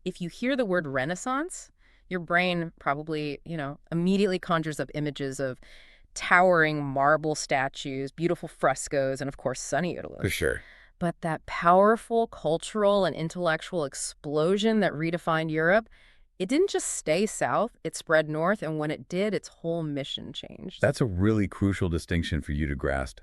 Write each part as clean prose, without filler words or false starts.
if you hear the word Renaissance, your brain probably, immediately conjures up images of towering marble statues, beautiful frescoes, and of course, sunny For Italy. sure. But that powerful cultural and intellectual explosion that redefined Europe, it didn't just stay south, it spread north, and when it did, its whole mission changed. That's a really crucial distinction for you to grasp.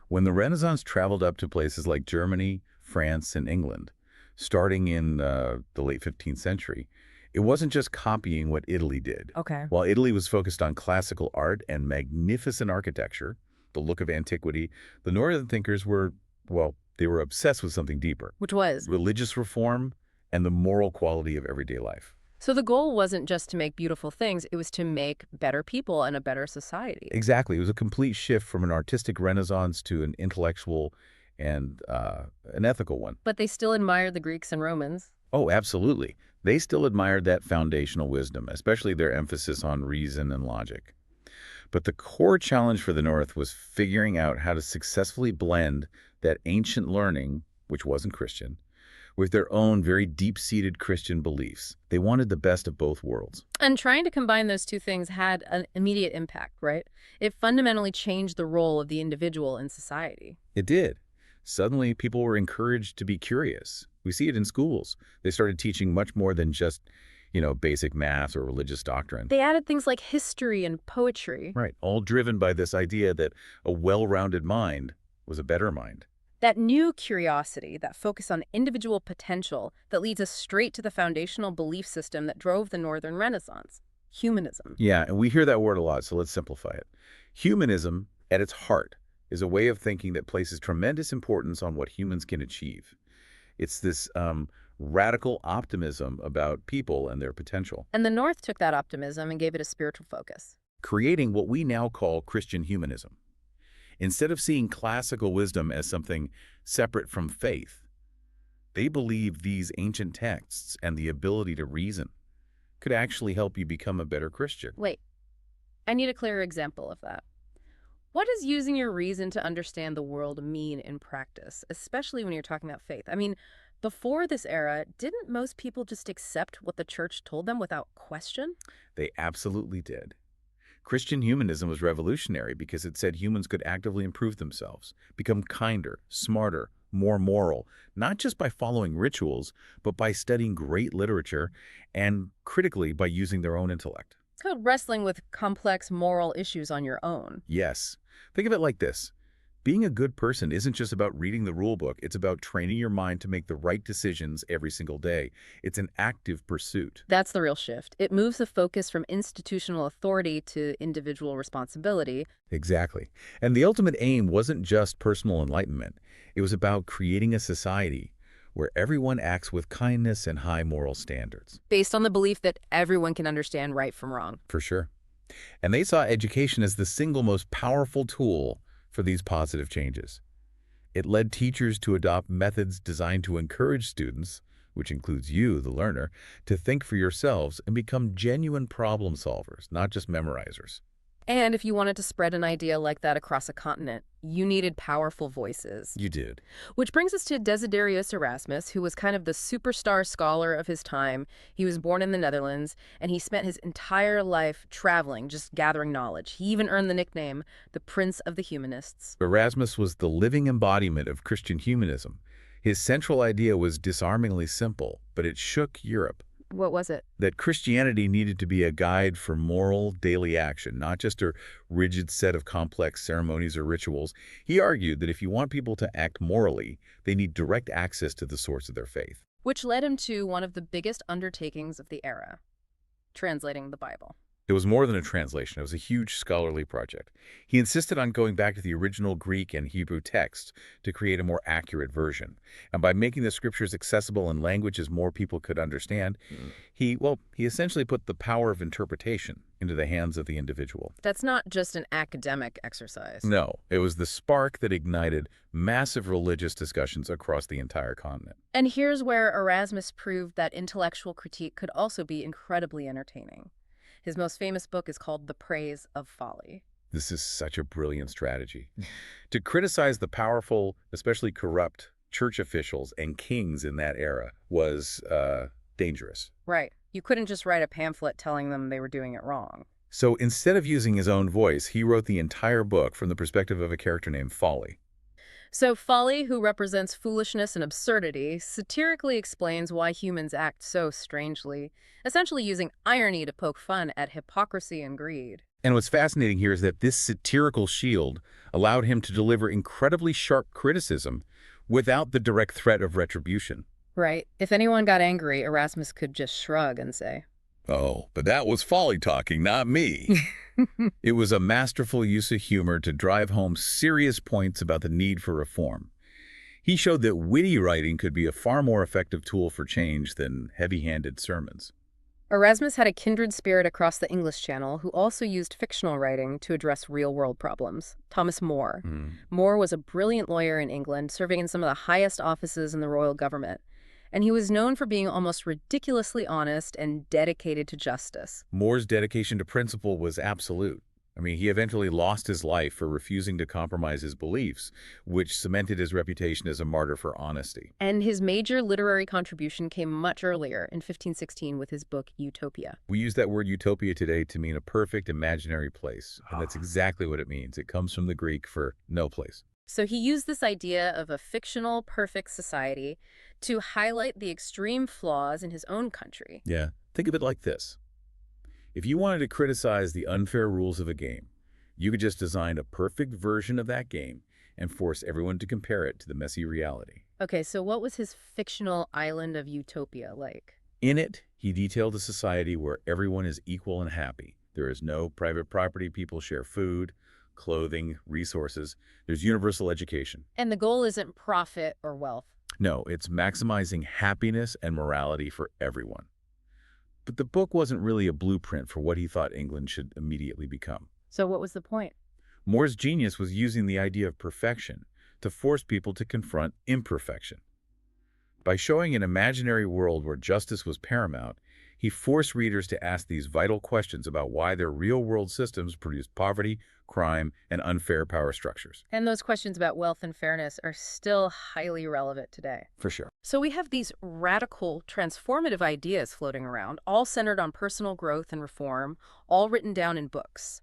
When the Renaissance traveled up to places like Germany, France, and England, starting in the late 15th century, it wasn't just copying what Italy did. Okay. While Italy was focused on classical art and magnificent architecture, the look of antiquity, the Northern thinkers were, well, they were obsessed with something deeper: Which was? religious reform and the moral quality of everyday life. So the goal wasn't just to make beautiful things, it was to make better people and a better society. Exactly. It was a complete shift from an artistic renaissance to an intellectual and an ethical one. But they still admired the Greeks and Romans. Oh, absolutely. They still admired that foundational wisdom, especially their emphasis on reason and logic. But the core challenge for the North was figuring out how to successfully blend that ancient learning, which wasn't Christian, with their own very deep-seated Christian beliefs. They wanted the best of both worlds. And trying to combine those two things had an immediate impact, right? It fundamentally changed the role of the individual in society. It did. Suddenly, people were encouraged to be curious. We see it in schools. They started teaching much more than just, basic math or religious doctrine. They added things like history and poetry. Right, all driven by this idea that a well-rounded mind was a better mind. That new curiosity, that focus on individual potential that leads us straight to the foundational belief system that drove the Northern Renaissance: humanism. Yeah, and we hear that word a lot, so let's simplify it. Humanism, at its heart, is a way of thinking that places tremendous importance on what humans can achieve. It's this radical optimism about people and their potential, And the North took that optimism and gave it a spiritual focus. creating what we now call Christian humanism. Instead of seeing classical wisdom as something separate from faith, they believe these ancient texts and the ability to reason could actually help you become a better Christian. Wait, I need a clearer example of that. What does using your reason to understand the world mean in practice, especially when you're talking about faith? I mean, before this era, didn't most people just accept what the church told them without question? They absolutely did. Christian humanism was revolutionary because it said humans could actively improve themselves, become kinder, smarter, more moral, not just by following rituals, but by studying great literature and, critically, by using their own intellect. It's called wrestling with complex moral issues on your own. Yes. Think of it like this. Being a good person isn't just about reading the rule book. It's about training your mind to make the right decisions every single day. It's an active pursuit. That's the real shift. It moves the focus from institutional authority to individual responsibility. Exactly. And the ultimate aim wasn't just personal enlightenment. It was about creating a society where everyone acts with kindness and high moral standards. Based on the belief that everyone can understand right from wrong. For sure. And they saw education as the single most powerful tool for these positive changes. It led teachers to adopt methods designed to encourage students, which includes you, the learner, to think for yourselves and become genuine problem solvers, not just memorizers. And if you wanted to spread an idea like that across a continent, you needed powerful voices. You did. Which brings us to Desiderius Erasmus, who was kind of the superstar scholar of his time. He was born in the Netherlands, and he spent his entire life traveling, just gathering knowledge. He even earned the nickname the Prince of the Humanists. Erasmus was the living embodiment of Christian humanism. His central idea was disarmingly simple, but it shook Europe. What was it? That Christianity needed to be a guide for moral daily action, not just a rigid set of complex ceremonies or rituals. He argued that if you want people to act morally, they need direct access to the source of their faith. Which led him to one of the biggest undertakings of the era: translating the Bible. It was more than a translation. It was a huge scholarly project. He insisted on going back to the original Greek and Hebrew texts to create a more accurate version. And by making the scriptures accessible in languages more people could understand, he essentially put the power of interpretation into the hands of the individual. That's not just an academic exercise. No, it was the spark that ignited massive religious discussions across the entire continent. And here's where Erasmus proved that intellectual critique could also be incredibly entertaining. His most famous book is called The Praise of Folly. This is such a brilliant strategy. To criticize the powerful, especially corrupt, church officials and kings in that era was dangerous. Right. You couldn't just write a pamphlet telling them they were doing it wrong. So instead of using his own voice, he wrote the entire book from the perspective of a character named Folly. So Folly, who represents foolishness and absurdity, satirically explains why humans act so strangely, essentially using irony to poke fun at hypocrisy and greed. And what's fascinating here is that this satirical shield allowed him to deliver incredibly sharp criticism without the direct threat of retribution. Right. If anyone got angry, Erasmus could just shrug and say, Oh, but that was Folly talking, not me. It was a masterful use of humor to drive home serious points about the need for reform. He showed that witty writing could be a far more effective tool for change than heavy-handed sermons. Erasmus had a kindred spirit across the English Channel who also used fictional writing to address real-world problems. Thomas More. More was a brilliant lawyer in England, serving in some of the highest offices in the royal government. And he was known for being almost ridiculously honest and dedicated to justice. More's dedication to principle was absolute. I mean, he eventually lost his life for refusing to compromise his beliefs, which cemented his reputation as a martyr for honesty. And his major literary contribution came much earlier, in 1516, with his book Utopia. We use that word utopia today to mean a perfect imaginary place, and that's exactly what it means. It comes from the Greek for no place. So he used this idea of a fictional, perfect society to highlight the extreme flaws in his own country. Yeah, think of it like this. If you wanted to criticize the unfair rules of a game, you could just design a perfect version of that game and force everyone to compare it to the messy reality. Okay, so what was his fictional island of utopia like? In it, he detailed a society where everyone is equal and happy. There is no private property, people share food, clothing, resources. There's universal education. And the goal isn't profit or wealth. No, it's maximizing happiness and morality for everyone. But the book wasn't really a blueprint for what he thought England should immediately become. So what was the point? More's genius was using the idea of perfection to force people to confront imperfection. By showing an imaginary world where justice was paramount, he forced readers to ask these vital questions about why their real-world systems produced poverty, crime, and unfair power structures. And those questions about wealth and fairness are still highly relevant today. For sure. So we have these radical, transformative ideas floating around, all centered on personal growth and reform, all written down in books.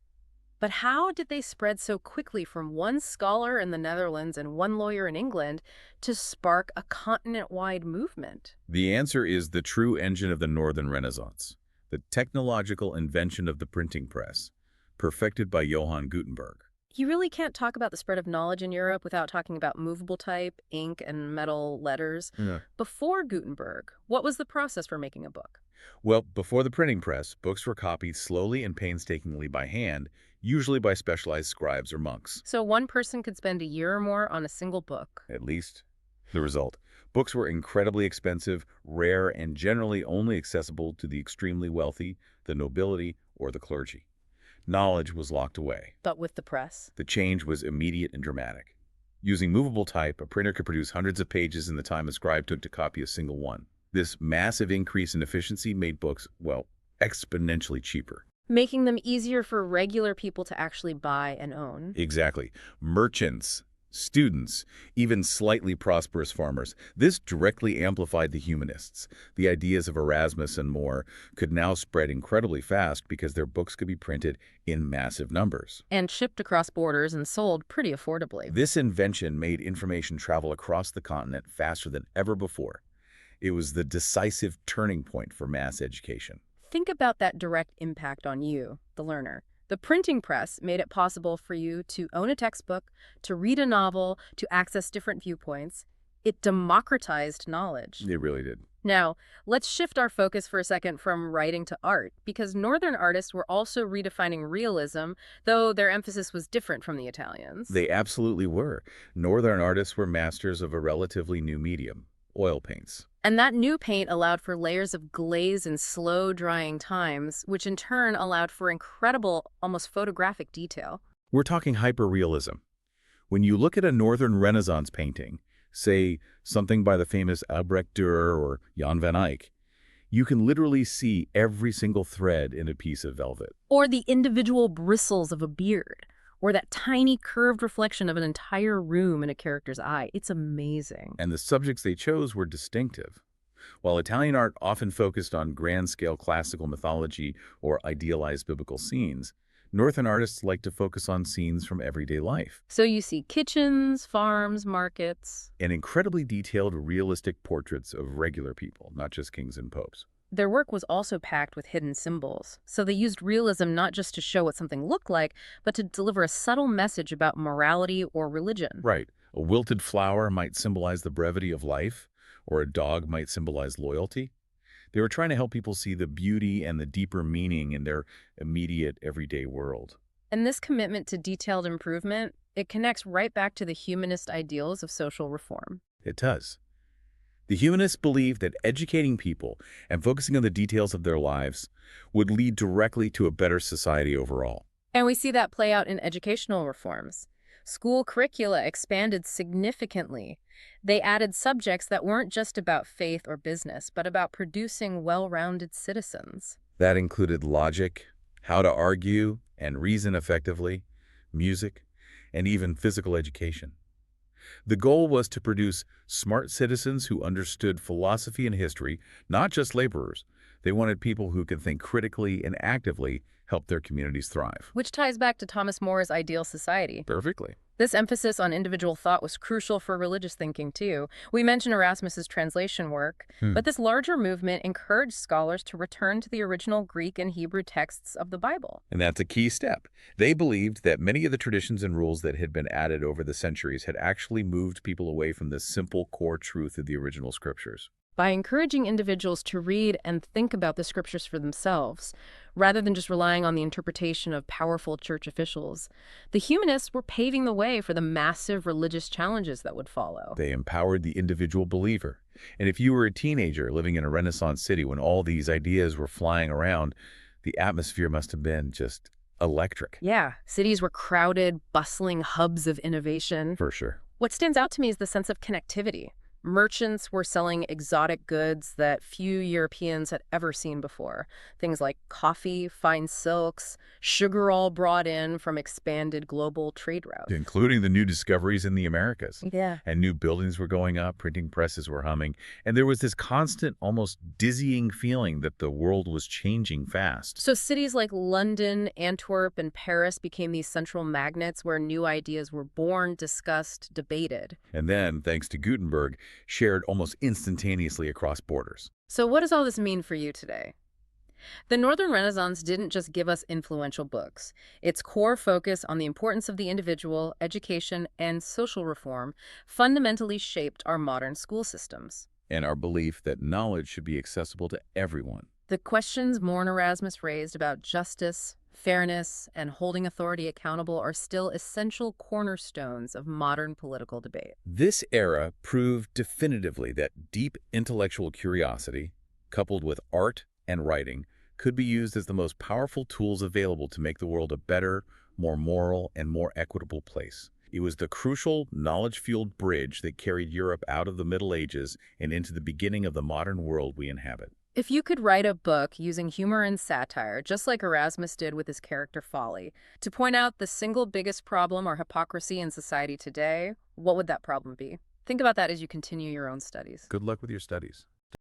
But how did they spread so quickly from one scholar in the Netherlands and one lawyer in England to spark a continent-wide movement? The answer is the true engine of the Northern Renaissance, the technological invention of the printing press, perfected by Johannes Gutenberg. You really can't talk about the spread of knowledge in Europe without talking about movable type, ink, and metal letters. Yeah. Before Gutenberg, what was the process for making a book? Well, before the printing press, books were copied slowly and painstakingly by hand, usually by specialized scribes or monks. So one person could spend a year or more on a single book. At least. The result. Books were incredibly expensive, rare, and generally only accessible to the extremely wealthy, the nobility, or the clergy. Knowledge was locked away. But with the press? The change was immediate and dramatic. Using movable type, a printer could produce hundreds of pages in the time a scribe took to copy a single one. This massive increase in efficiency made books, well, exponentially cheaper. Making them easier for regular people to actually buy and own. Exactly. Merchants, students, even slightly prosperous farmers. This directly amplified the humanists. The ideas of Erasmus and More could now spread incredibly fast because their books could be printed in massive numbers. And shipped across borders and sold pretty affordably. This invention made information travel across the continent faster than ever before. It was the decisive turning point for mass education. Think about that direct impact on you, the learner. The printing press made it possible for you to own a textbook, to read a novel, to access different viewpoints. It democratized knowledge. It really did. Now, let's shift our focus for a second from writing to art, because Northern artists were also redefining realism, though their emphasis was different from the Italians. They absolutely were. Northern artists were masters of a relatively new medium, oil paints. And that new paint allowed for layers of glaze and slow-drying times, which in turn allowed for incredible, almost photographic detail. We're talking hyperrealism. When you look at a Northern Renaissance painting, say something by the famous Albrecht Dürer or Jan van Eyck, you can literally see every single thread in a piece of velvet. Or the individual bristles of a beard, or that tiny curved reflection of an entire room in a character's eye. It's amazing. And the subjects they chose were distinctive. While Italian art often focused on grand-scale classical mythology or idealized biblical scenes, Northern artists like to focus on scenes from everyday life. So you see kitchens, farms, markets. And incredibly detailed, realistic portraits of regular people, not just kings and popes. Their work was also packed with hidden symbols. So they used realism not just to show what something looked like, but to deliver a subtle message about morality or religion. Right. A wilted flower might symbolize the brevity of life, or a dog might symbolize loyalty. They were trying to help people see the beauty and the deeper meaning in their immediate, everyday world. And this commitment to detailed improvement, it connects right back to the humanist ideals of social reform. It does. The humanists believed that educating people and focusing on the details of their lives would lead directly to a better society overall. And we see that play out in educational reforms. School curricula expanded significantly. They added subjects that weren't just about faith or business, but about producing well-rounded citizens. That included logic, how to argue and reason effectively, music, and even physical education. The goal was to produce smart citizens who understood philosophy and history, not just laborers. They wanted people who could think critically and actively help their communities thrive. Which ties back to Thomas More's ideal society. Perfectly. This emphasis on individual thought was crucial for religious thinking, too. We mentioned Erasmus's translation work, but this larger movement encouraged scholars to return to the original Greek and Hebrew texts of the Bible. And that's a key step. They believed that many of the traditions and rules that had been added over the centuries had actually moved people away from the simple core truth of the original scriptures. By encouraging individuals to read and think about the scriptures for themselves, rather than just relying on the interpretation of powerful church officials, the humanists were paving the way for the massive religious challenges that would follow. They empowered the individual believer. And if you were a teenager living in a Renaissance city when all these ideas were flying around, the atmosphere must have been just electric. Yeah, cities were crowded, bustling hubs of innovation. For sure. What stands out to me is the sense of connectivity. Merchants were selling exotic goods that few Europeans had ever seen before. Things like coffee, fine silks, sugar, all brought in from expanded global trade routes. Including the new discoveries in the Americas. Yeah. And new buildings were going up, printing presses were humming, and there was this constant, almost dizzying feeling that the world was changing fast. So cities like London, Antwerp, and Paris became these central magnets where new ideas were born, discussed, debated. And then, thanks to Gutenberg, shared almost instantaneously across borders. So what does all this mean for you today? The Northern Renaissance didn't just give us influential books. Its core focus on the importance of the individual, education, and social reform fundamentally shaped our modern school systems. And our belief that knowledge should be accessible to everyone. The questions More and Erasmus raised about justice, fairness, and holding authority accountable are still essential cornerstones of modern political debate. This era proved definitively that deep intellectual curiosity, coupled with art and writing, could be used as the most powerful tools available to make the world a better, more moral, and more equitable place. It was the crucial, knowledge-fueled bridge that carried Europe out of the Middle Ages and into the beginning of the modern world we inhabit. If you could write a book using humor and satire, just like Erasmus did with his character Folly, to point out the single biggest problem or hypocrisy in society today, what would that problem be? Think about that as you continue your own studies. Good luck with your studies.